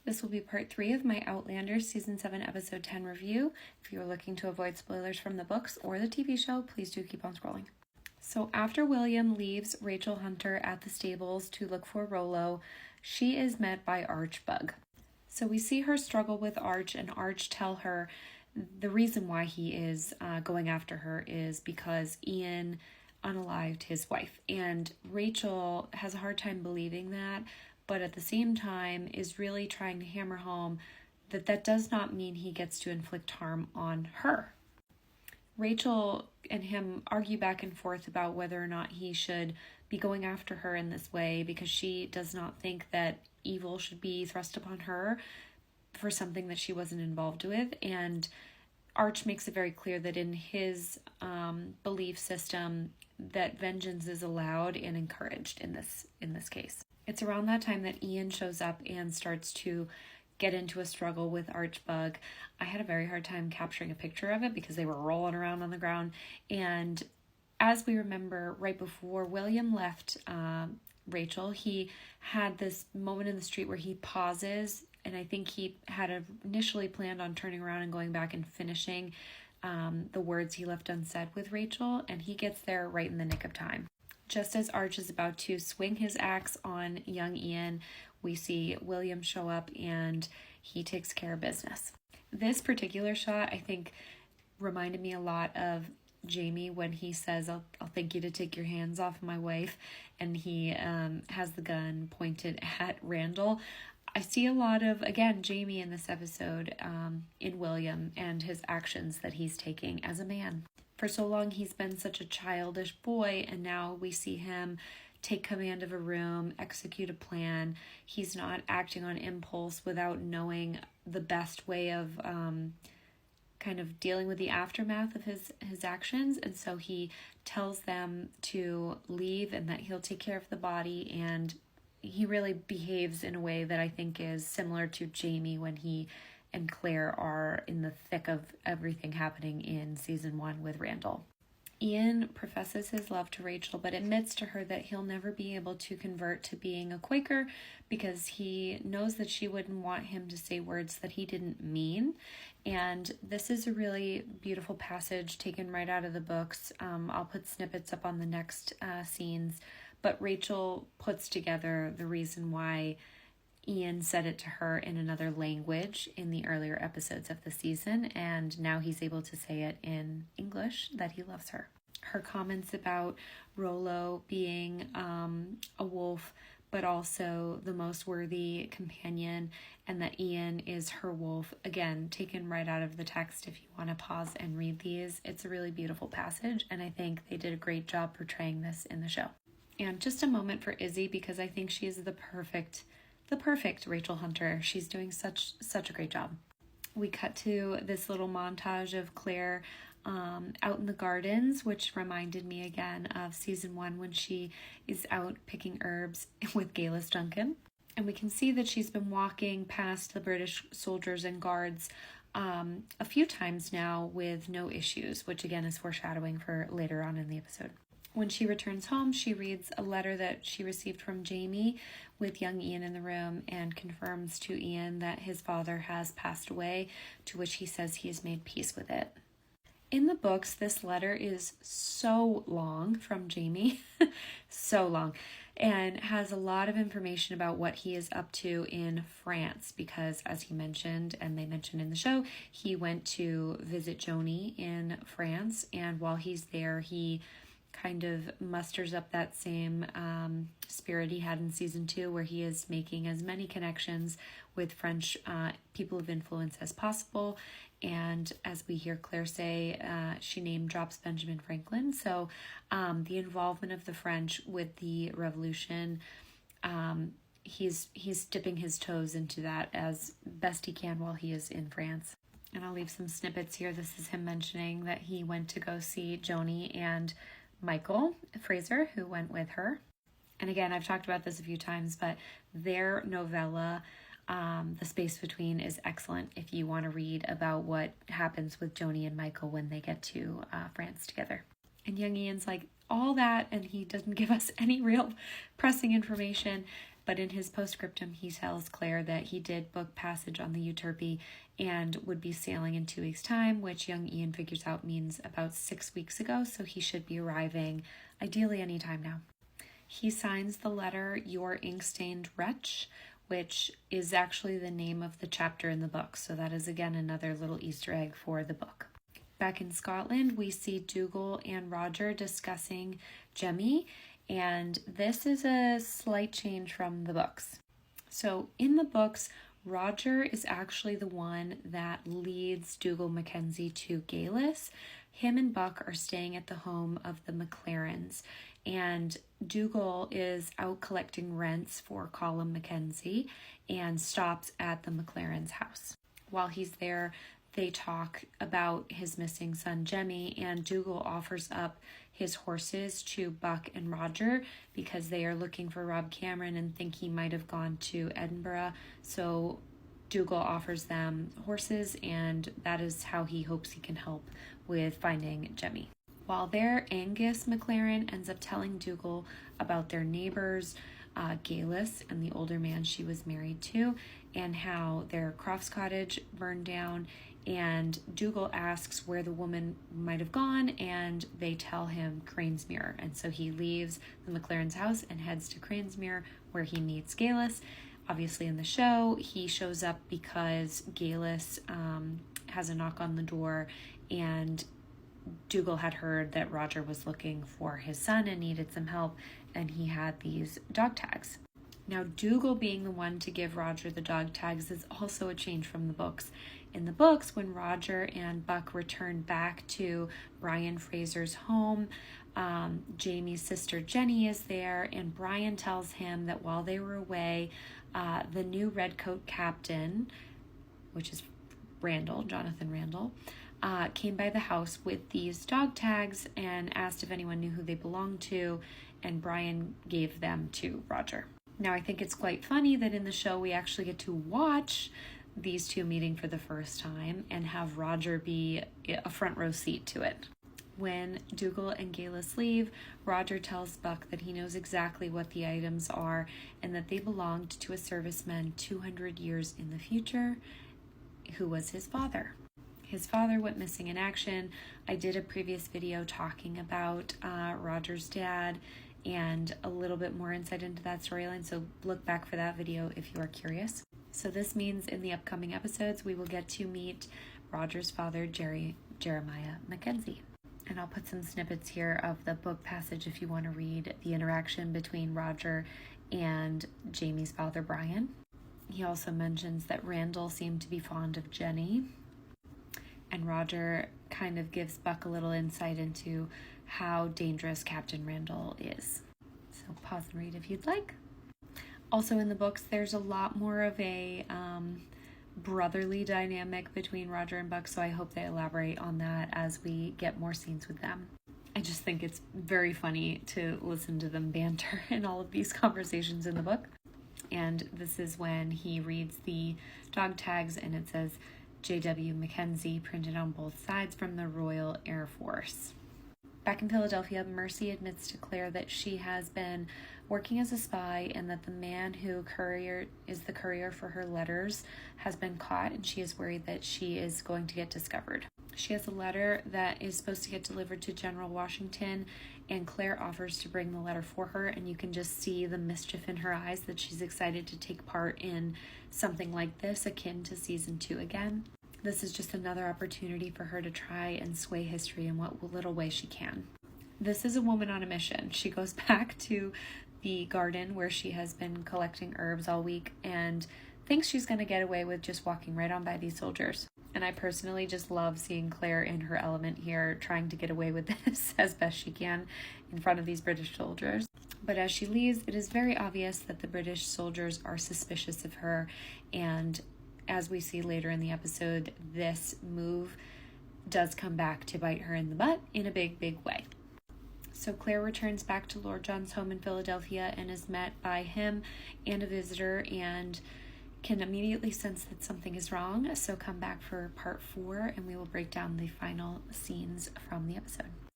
This will be part 3 of my Outlander Season 7 Episode 10 review. If you are looking to avoid spoilers from the books or the TV show, please do keep on scrolling. So after William leaves Rachel Hunter at the stables to look for Rollo, she is met by Archbug. So we see her struggle with Arch, and Arch tell her the reason why he is going after her is because Ian unalived his wife. And Rachel has a hard time believing that, but at the same time is really trying to hammer home that that does not mean he gets to inflict harm on her. Rachel and him argue back and forth about whether or not he should be going after her in this way, because she does not think that evil should be thrust upon her for something that she wasn't involved with. And Arch makes it very clear that in his belief system that vengeance is allowed and encouraged in this case. It's around that time that Ian shows up and starts to get into a struggle with Archbug. I had a very hard time capturing a picture of it because they were rolling around on the ground. And as we remember, right before William left Rachel, he had this moment in the street where he pauses, and I think he had initially planned on turning around and going back and finishing the words he left unsaid with Rachel, and he gets there right in the nick of time. Just as Arch is about to swing his axe on young Ian, we see William show up and he takes care of business. This particular shot, I think, reminded me a lot of Jamie when he says, I'll thank you to take your hands off my wife, and he has the gun pointed at Randall. I see a lot of, again, Jamie in this episode in William and his actions that he's taking as a man. For so long, he's been such a childish boy, and now we see him take command of a room, execute a plan. He's not acting on impulse without knowing the best way of kind of dealing with the aftermath of his actions. And so he tells them to leave and that he'll take care of the body, and he really behaves in a way that I think is similar to Jamie when he and Claire are in the thick of everything happening in season 1 with Randall. Ian professes his love to Rachel, but admits to her that he'll never be able to convert to being a Quaker because he knows that she wouldn't want him to say words that he didn't mean. And this is a really beautiful passage taken right out of the books. I'll put snippets up on the next scenes, but Rachel puts together the reason why Ian said it to her in another language in the earlier episodes of the season, and now he's able to say it in English, that he loves her. Her comments about Rollo being a wolf, but also the most worthy companion, and that Ian is her wolf, again, taken right out of the text. If you want to pause and read these, it's a really beautiful passage, and I think they did a great job portraying this in the show. And just a moment for Izzy, because I think she is the perfect Rachel Hunter. She's doing such a great job. We cut to this little montage of Claire out in the gardens, which reminded me again of season 1 when she is out picking herbs with Galis Duncan. And we can see that she's been walking past the British soldiers and guards a few times now with no issues, which again is foreshadowing for later on in the episode. When she returns home, she reads a letter that she received from Jamie with young Ian in the room and confirms to Ian that his father has passed away, to which he says he has made peace with it. In the books, this letter is so long from Jamie, so long, and has a lot of information about what he is up to in France, because as he mentioned, and they mentioned in the show, he went to visit Joni in France, and while he's there, he kind of musters up that same spirit he had in season 2, where he is making as many connections with French people of influence as possible. And as we hear Claire say, she name drops Benjamin Franklin. So the involvement of the French with the revolution, he's dipping his toes into that as best he can while he is in France. And I'll leave some snippets here. This is him mentioning that he went to go see Joni and Michael Fraser, who went with her. And again, I've talked about this a few times, but their novella, The Space Between, is excellent if you want to read about what happens with Joni and Michael when they get to France together. And young Ian's like, all that, and he doesn't give us any real pressing information. But in his postscriptum, he tells Claire that he did book passage on the Euterpe and would be sailing in 2 weeks' time, which young Ian figures out means about 6 weeks ago, so he should be arriving ideally any time now. He signs the letter, "Your ink-stained wretch," which is actually the name of the chapter in the book, so that is again another little Easter egg for the book. Back in Scotland, we see Dougal and Roger discussing Jemmy, and this is a slight change from the books. So in the books, Roger is actually the one that leads Dougal Mackenzie to Galis. Him and Buck are staying at the home of the McLarens, and Dougal is out collecting rents for Colin Mackenzie and stops at the McLaren's house. While he's there, they talk about his missing son, Jemmy, and Dougal offers up his horses to Buck and Roger because they are looking for Rob Cameron and think he might have gone to Edinburgh. So Dougal offers them horses, and that is how he hopes he can help with finding Jemmy. While there, Angus McLaren ends up telling Dougal about their neighbors, Galis, and the older man she was married to, and how their Crofts cottage burned down. And Dougal asks where the woman might have gone, and they tell him Cranesmere. And so he leaves the McLaren's house and heads to Cranesmere, where he meets Galis. Obviously in the show, he shows up because Galis has a knock on the door, and Dougal had heard that Roger was looking for his son and needed some help, and he had these dog tags. Now, Dougal being the one to give Roger the dog tags is also a change from the books. In the books, when Roger and Buck return back to Brian Fraser's home, Jamie's sister Jenny is there, and Brian tells him that while they were away, the new redcoat captain, which is Jonathan Randall, came by the house with these dog tags and asked if anyone knew who they belonged to, and Brian gave them to Roger. Now, I think it's quite funny that in the show we actually get to watch these two meeting for the first time and have Roger be a front row seat to it. When Dougal and Galis leave, Roger tells Buck that he knows exactly what the items are and that they belonged to a serviceman 200 years in the future, who was his father. His father went missing in action. I did a previous video talking about Roger's dad and a little bit more insight into that storyline, so look back for that video if you are curious. So this means in the upcoming episodes we will get to meet Roger's father, Jeremiah Mackenzie. And I'll put some snippets here of the book passage if you want to read the interaction between Roger and Jamie's father, Brian. He also mentions that Randall seemed to be fond of Jenny, and Roger kind of gives Buck a little insight into how dangerous Captain Randall is. So pause and read if you'd like. Also in the books, there's a lot more of a brotherly dynamic between Roger and Buck, so I hope they elaborate on that as we get more scenes with them. I just think it's very funny to listen to them banter in all of these conversations in the book. And this is when he reads the dog tags, and it says J.W. Mackenzie printed on both sides from the Royal Air Force. Back in Philadelphia, Mercy admits to Claire that she has been working as a spy and that the man who is the courier for her letters has been caught, and she is worried that she is going to get discovered. She has a letter that is supposed to get delivered to General Washington, and Claire offers to bring the letter for her, and you can just see the mischief in her eyes that she's excited to take part in something like this, akin to season 2 again. This is just another opportunity for her to try and sway history in what little way she can. This is a woman on a mission. She goes back to the garden where she has been collecting herbs all week and thinks she's going to get away with just walking right on by these soldiers. And I personally just love seeing Claire in her element here, trying to get away with this as best she can in front of these British soldiers. But as she leaves, it is very obvious that the British soldiers are suspicious of her, and as we see later in the episode, this move does come back to bite her in the butt in a big, big way. So Claire returns back to Lord John's home in Philadelphia and is met by him and a visitor and can immediately sense that something is wrong. So come back for part 4 and we will break down the final scenes from the episode.